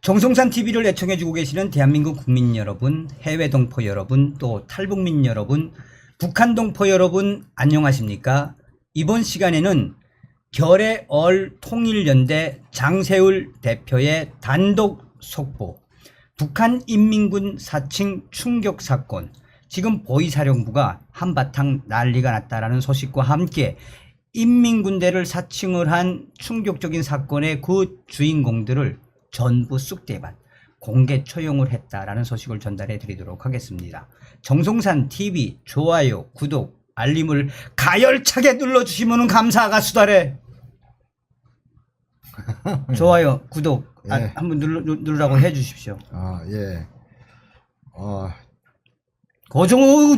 정성산 TV를 애청해주고 계시는 대한민국 국민 여러분, 해외 동포 여러분, 또 탈북민 여러분, 북한 동포 여러분 안녕하십니까? 이번 시간에는 결의얼 통일연대 장세울 대표의 단독 속보, 북한 인민군 사칭 충격 사건, 지금 보위사령부가 한바탕 난리가 났다라는 소식과 함께 인민군대를 사칭을 한 충격적인 사건의 그 주인공들을 전부 쑥대밭 공개 처형을 했다라는 소식을 전달해 드리도록 하겠습니다. 정성산 TV 좋아요, 구독, 알림을 가열차게 눌러주시면 감사가 수달해. 좋아요, 구독 예. 한번 누르라고 해주십시오. 예. 고정우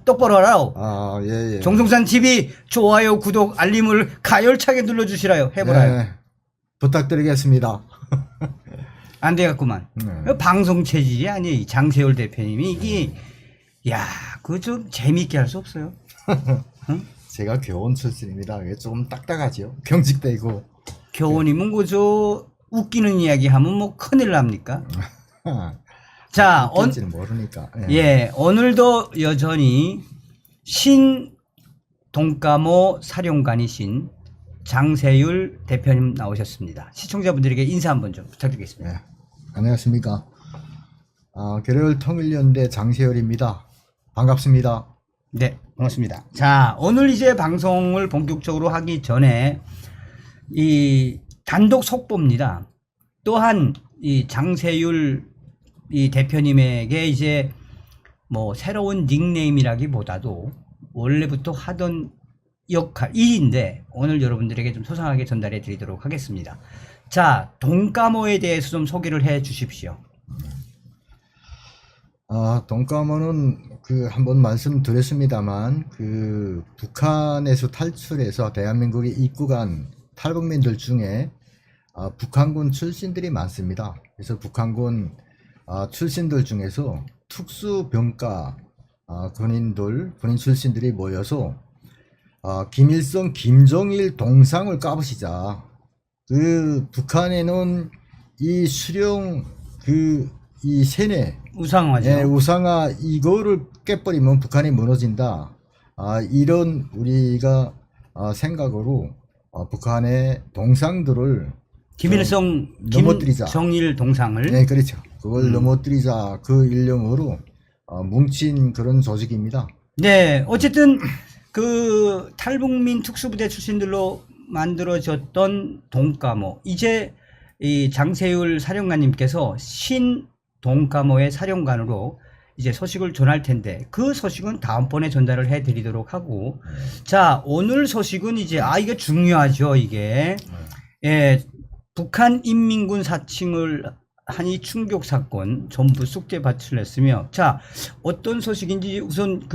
똑바로 하라오. 예. 정성산 TV 좋아요, 구독, 알림을 가열차게 눌러주시라요. 해보라요. 예. 부탁드리겠습니다. 안 되겠구만. 방송 체질이 아니에요. 이 장세월 대표님이 이게 그거 좀 재미있게 할 수 없어요? 응? 제가 교원 출신입니다. 이게 조금 딱딱하죠. 경직되고. 교원이면 그저 웃기는 이야기 하면 뭐 큰일 납니까? 자, 웃긴지는 모르니까. 오늘도 여전히 신 동가모 사령관이신 장세율 대표님 나오셨습니다. 시청자분들에게 인사 한번 좀 부탁드리겠습니다. 예. 안녕하십니까. 결의얼 통일연대 장세열입니다. 반갑습니다. 네, 반갑습니다. 자, 오늘 이제 방송을 본격적으로 하기 전에 이 단독 속보입니다. 또한 이 장세율 이 대표님에게 이제 뭐 새로운 닉네임이라기보다도 원래부터 하던 역할, 일인데 오늘 여러분들에게 좀 소상하게 전달해 드리도록 하겠습니다. 자, 동가모에 대해서 좀 소개를 해 주십시오. 동가모는 한번 말씀드렸습니다만 북한에서 탈출해서 대한민국에 입국한 탈북민들 중에 북한군 출신들이 많습니다. 그래서 북한군 출신들 중에서 특수병과 군인 출신들이 모여서 김일성, 김정일 동상을 까부시자. 북한에는 이 수령 이 세뇌 우상화죠. 우상화 이거를 깨버리면 북한이 무너진다. 이런 우리가 생각으로 북한의 동상들을 김일성, 넘어뜨리자. 김정일 동상을. 네, 그렇죠. 그걸 넘어뜨리자 그 일념으로 뭉친 그런 조직입니다. 네, 어쨌든 그 탈북민 특수부대 출신들로 만들어졌던 동가모, 이제 이 장세율 사령관님께서 신 동가모의 사령관으로 이제 소식을 전할 텐데 그 소식은 다음번에 전달을 해 드리도록 하고, 자, 오늘 소식은 이제 이게 중요하죠. 이게 북한 인민군 사칭을 한 이 충격 사건 전부 쑥대밭을 냈으며, 자, 어떤 소식인지 우선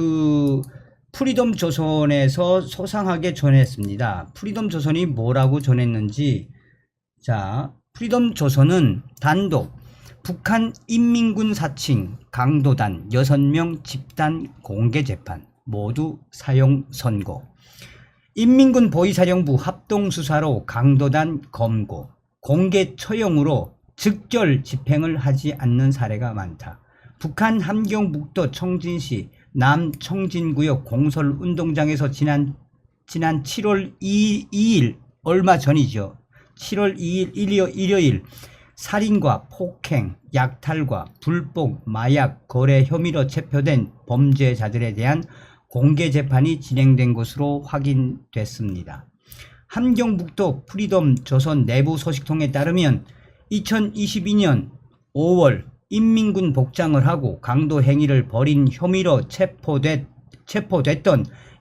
프리덤 조선에서 소상하게 전했습니다. 프리덤 조선이 뭐라고 전했는지, 자, 프리덤 조선은 단독 북한 인민군 사칭 강도단 6명 집단 공개 재판 모두 사형 선고, 인민군 보위사령부 합동수사로 강도단 검고, 공개 처형으로 즉결 집행을 하지 않는 사례가 많다. 북한 함경북도 청진시 남청진구역 공설운동장에서 지난 7월 2일 얼마 전이죠. 7월 2일 일요일 살인과 폭행, 약탈과 불법 마약 거래 혐의로 체포된 범죄자들에 대한 공개 재판이 진행된 것으로 확인됐습니다. 함경북도 프리덤 조선 내부 소식통에 따르면 2022년 5월 인민군 복장을 하고 강도 행위를 벌인 혐의로 체포됐던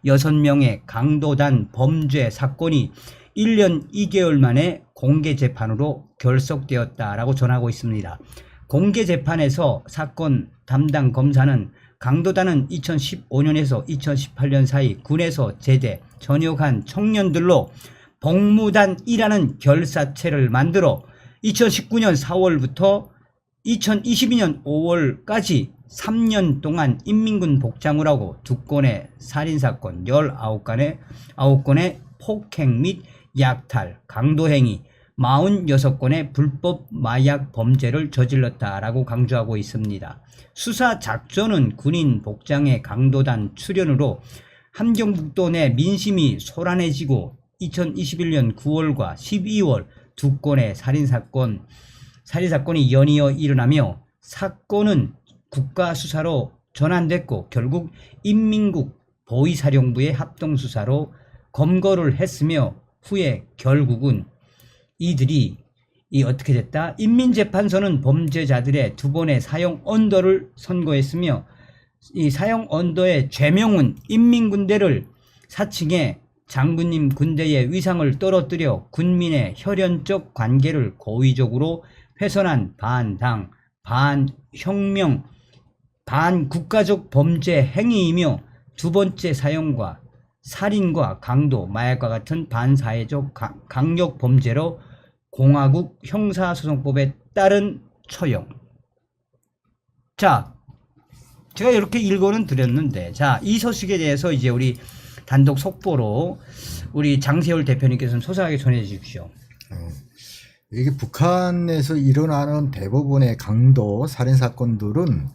6명의 강도단 범죄 사건이 1년 2개월 만에 공개 재판으로 결석되었다라고 전하고 있습니다. 공개 재판에서 사건 담당 검사는 강도단은 2015년에서 2018년 사이 군에서 제대 전역한 청년들로 복무단이라는 결사체를 만들어 2019년 4월부터 2022년 5월까지 3년 동안 인민군 복장을 하고 2건의 살인사건, 19건의 폭행 및 약탈, 강도행위, 46건의 불법 마약 범죄를 저질렀다라고 강조하고 있습니다. 수사 작전은 군인 복장의 강도단 출현으로 함경북도 내 민심이 소란해지고 2021년 9월과 12월 두 건의 살인사건이 연이어 일어나며 사건은 국가수사로 전환됐고 결국 인민국 보위사령부의 합동수사로 검거를 했으며 후에 결국은 이들이 어떻게 됐다? 인민재판소는 범죄자들의 2번의 사형 언도를 선고했으며 이 사형 언도의 죄명은 인민군대를 사칭해 장군님 군대의 위상을 떨어뜨려 군민의 혈연적 관계를 고의적으로 훼손한 반당, 반혁명, 반국가적 범죄 행위이며 2번째 사형과 살인과 강도, 마약과 같은 반사회적 강력 범죄로 공화국 형사소송법에 따른 처형. 자, 제가 이렇게 일고는 드렸는데, 자, 이 소식에 대해서 이제 우리 단독 속보로 우리 장세월 대표님께서는 소상하게 전해 주십시오. 이게 북한에서 일어나는 대부분의 강도 살인 사건들은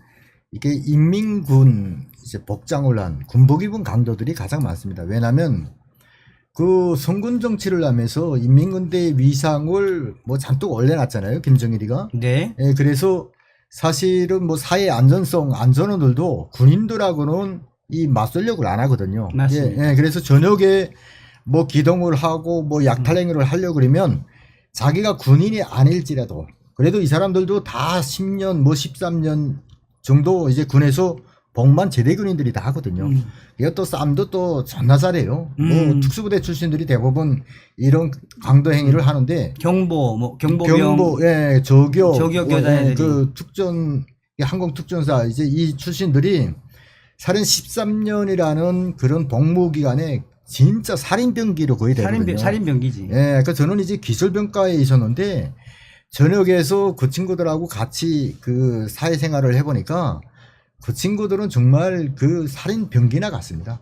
이게 인민군 이제 복장을 한 군복 입은 강도들이 가장 많습니다. 왜냐하면 그 성군 정치를 하면서 인민군대의 위상을 뭐 잔뜩 올려놨잖아요, 김정일이가. 네. 예, 그래서 사실은 뭐 사회 안전원들도 군인들하고는 이 맞설력을 안 하거든요. 맞습니다. 예, 그래서 저녁에 뭐 기동을 하고 뭐 약탈행위를 하려고 그러면 자기가 군인이 아닐지라도 그래도 이 사람들도 다 10년 뭐 13년 정도 이제 군에서 복만 제대군인들이 다 하거든요. 이것도 쌈도 또 존나 잘해요. 뭐 특수부대 출신들이 대부분 이런 강도 행위를 하는데 경보, 예, 저교 교단들이 예, 그 항공특전사 이제 이 출신들이 살인 13년이라는 그런 복무 기간에 진짜 살인병기로 거의 되거든요. 살인병기지. 예, 그 저는 이제 기술병과에 있었는데 저녁에서 그 친구들하고 같이 그 사회생활을 해보니까 그 친구들은 정말 그 살인병기나 같습니다.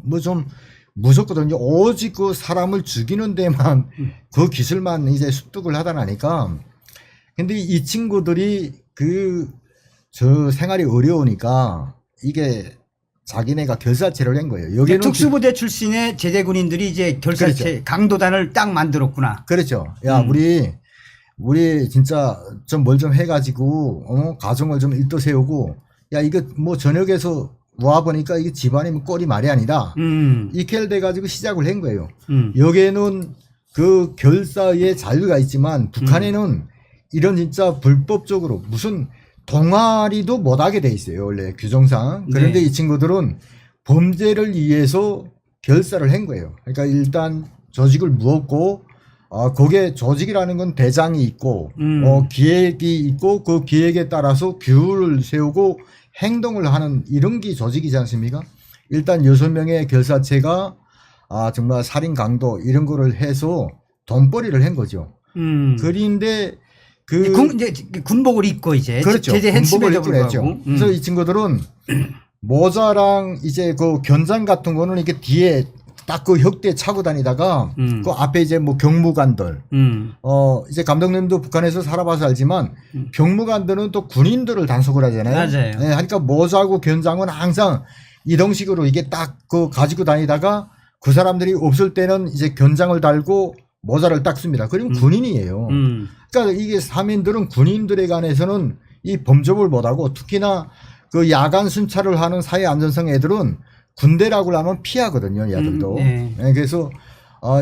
뭐 좀 무섭거든요. 오직 그 사람을 죽이는 데만 그 기술만 이제 습득을 하다 나니까. 근데 이 친구들이 저 생활이 어려우니까 이게 자기네가 결사체를 한 거예요. 여기는 특수부대 출신의 제대군인들이 이제 결사체 그렇죠. 강도단을 딱 만들었구나. 그렇죠. 야, 우리 진짜 좀 뭘 좀 해가지고 가정을 좀 일도 세우고 야 이거 뭐 저녁에서 와 보니까 이게 집안이 뭐 꼴이 말이 아니다. 이렇게 돼가지고 시작을 한 거예요. 여기에는 그 결사의 자유가 있지만 북한에는 이런 진짜 불법적으로 무슨 동아리도 못하게 돼 있어요. 원래 규정상. 그런데 이 친구들은 범죄를 위해서 결사를 한 거예요. 그러니까 일단 조직을 무었고 거기에 조직이라는 건 대장이 있고 기획이 있고 그 기획에 따라서 규율을 세우고 행동을 하는 이런 게 조직이지 않습니까? 일단 6명의 결사체가 정말 살인 강도 이런 거를 해서 돈벌이를 한 거죠. 그런데 이제 군복을 입고 이제 그렇죠. 제재 군복을 했음에도 입고 불구하고. 그래서 이 친구들은 모자랑 이제 그 견장 같은 거는 이게 뒤에 딱 그 혁대 차고 다니다가 그 앞에 이제 뭐 경무관들 이제 감독님도 북한에서 살아봐서 알지만 경무관들은 또 군인들을 단속을 하잖아요. 맞아요. 네, 그러니까 모자고 견장은 항상 이동식으로 이게 딱 그 가지고 다니다가 그 사람들이 없을 때는 이제 견장을 달고 모자를 딱 씁니다. 그러면 군인이에요. 그러니까 이게 사민들은 군인들에 관해서는 이 범접을 못하고 특히나 그 야간 순찰을 하는 사회 안전성 애들은 군대라고 하면 피하거든요, 얘들도. 네. 네, 그래서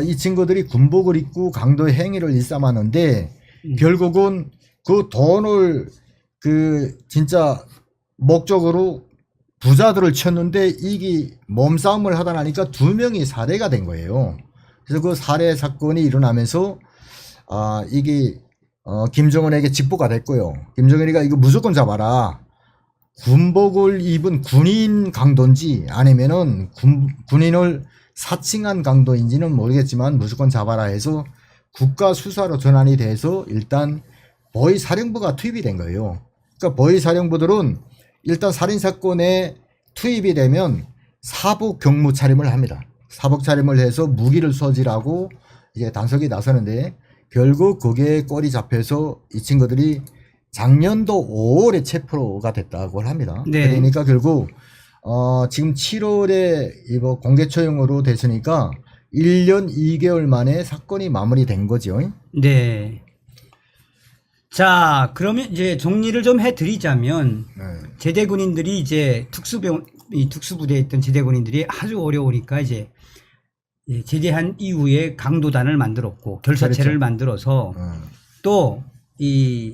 이 친구들이 군복을 입고 강도의 행위를 일삼았는데 결국은 그 돈을 진짜 목적으로 부자들을 쳤는데 이게 몸싸움을 하다 나니까 2명이 살해가 된 거예요. 그래서 그 살해 사건이 일어나면서 이게 김정은에게 직보가 됐고요. 김정은이가 이거 무조건 잡아라. 군복을 입은 군인 강도인지 아니면은 군인을 사칭한 강도인지는 모르겠지만 무조건 잡아라 해서 국가 수사로 전환이 돼서 일단 보위사령부가 투입이 된 거예요. 그러니까 보위사령부들은 일단 살인사건에 투입이 되면 사복 경무 차림을 합니다. 사복 차림을 해서 무기를 소지하고 이제 단속에 나서는데 결국 거기에 꼴이 잡혀서 이 친구들이 작년도 5월에 체포가 됐다고 합니다. 네. 그러니까 결국 지금 7월에 이거 공개 처형으로 됐으니까 1년 2개월 만에 사건이 마무리된 거죠. 네. 자, 그러면 이제 정리를 좀 해드리자면 네. 제대군인들이 이제 이 특수부대에 있던 제대군인들이 아주 어려우니까 이제 제대한 이후에 강도단을 만들었고 결사체를 그렇죠. 만들어서 또 이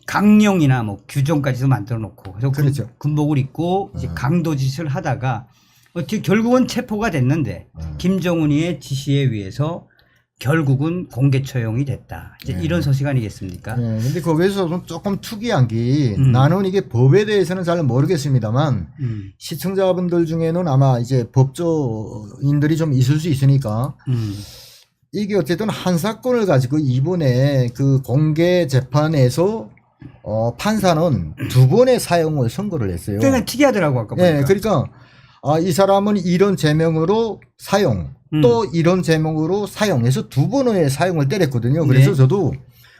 강령이나 뭐 규정까지도 만들어 놓고 그래서 그렇죠. 군복을 입고 이제 강도 짓을 하다가 어떻게 결국은 체포가 됐는데 김정은이의 지시에 의해서 결국은 공개 처형이 됐다. 이제 네. 이런 소식 아니겠습니까? 네, 근데 거기서 조금 특이한 게 나는 이게 법에 대해서는 잘 모르겠습니다만 시청자분들 중에는 아마 이제 법조인들이 좀 있을 수 있으니까 이게 어쨌든 한 사건을 가지고 이번에 그 공개 재판에서 판사는 2번의 사형을 선고를 했어요. 그러니까 특이하더라고 아까 보니까. 네, 그러니까 이 사람은 이런 제명으로 사형 또 이런 제목으로 사용해서 2번의 사용을 때렸거든요. 그래서 네. 저도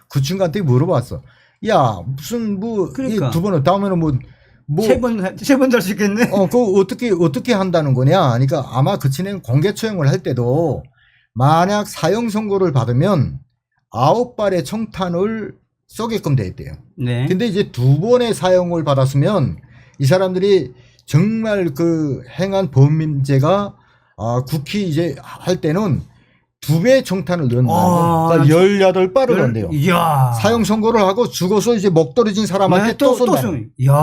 그 친구한테 물어봤어. 야, 무슨 그러니까. 2번을 다음에는 세 번 달 수 있겠네. 그거 어떻게 한다는 거냐? 그러니까 아마 그 친구는 공개 처형을 할 때도 만약 사형 선고를 받으면 9발의 청탄을 쏘게끔 돼 있대요. 네. 근데 이제 2번의 사형을 받았으면 이 사람들이 정말 그 행한 범죄가 국히 이제 할 때는 2배의 청탄을 넣는다. 그러니까 18발을 넣는데요. 이야. 사형 선고를 하고 죽어서 이제 목 떨어진 사람한테 또 쏜다. 이야.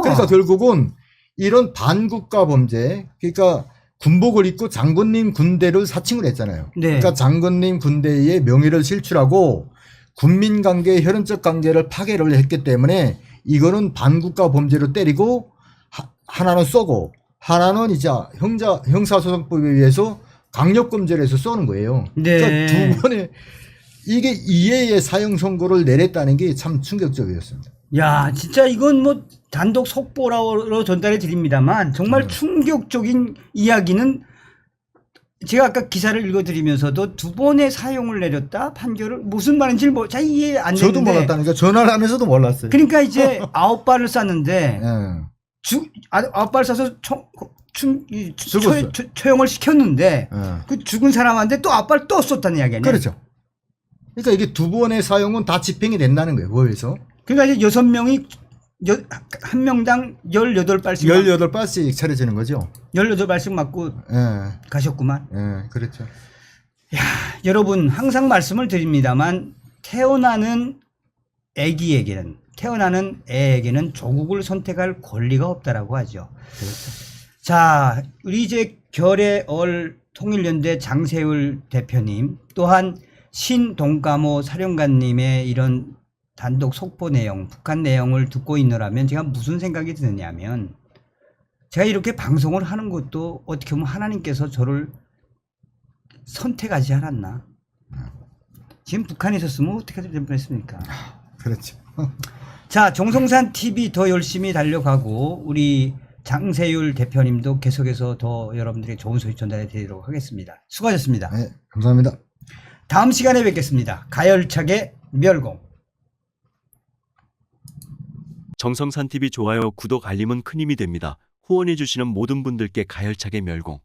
그러니까 결국은 이런 반국가 범죄, 그러니까 군복을 입고 장군님 군대를 사칭을 했잖아요. 네. 그러니까 장군님 군대의 명예를 실추하고 군민 관계, 혈연적 관계를 파괴를 했기 때문에 이거는 반국가 범죄로 때리고 하나는 쏘고 하나는 이제 형사소송법에 의해서 강력범죄를 해서 쏘는 거예요. 네. 그러니까 2번에 이게 이해의 사형 선고를 내렸다는 게 참 충격적이었습니다. 야, 진짜 이건 뭐 단독 속보로 전달해 드립니다만 정말 충격적인 이야기는 제가 아까 기사를 읽어드리면서도 2번의 사형을 내렸다 판결을 무슨 말인지 잘 이해 안 되는데 저도 몰랐다니까 전화를 하면서도 몰랐어요. 그러니까 이제 9발을 쐈는데 9발 쏴서 죽었어. 처형을 시켰는데 그 죽은 사람한테 또 9발 또 쐈다는 이야기 아니에요? 그렇죠. 그러니까 이게 2번의 사형은 다 집행이 된다는 거예요. 법에서. 그러니까 이제 6명이 한 명당 18발씩 18발씩 차려지는 거죠. 18발씩 맞고 예. 가셨구만. 예, 그렇죠. 야, 여러분 항상 말씀을 드립니다만 태어나는 애에게는 조국을 선택할 권리가 없다라고 하죠. 그렇죠. 자, 우리 이제 결의얼 통일연대 장세율 대표님 또한 신동가모 사령관님의 이런 단독 속보 내용, 북한 내용을 듣고 있느라면 제가 무슨 생각이 드느냐면 제가 이렇게 방송을 하는 것도 어떻게 보면 하나님께서 저를 선택하지 않았나. 지금 북한에 있었으면 어떻게 될 뻔했습니까? 그렇죠. 자, 정성산 TV 더 열심히 달려가고 우리 장세율 대표님도 계속해서 더 여러분들에게 좋은 소식 전달해 드리도록 하겠습니다. 수고하셨습니다. 네, 감사합니다. 다음 시간에 뵙겠습니다. 가열차게 멸공. 정성산 TV 좋아요, 구독, 알림은 큰 힘이 됩니다. 후원해 주시는 모든 분들께 가열차게 멸공.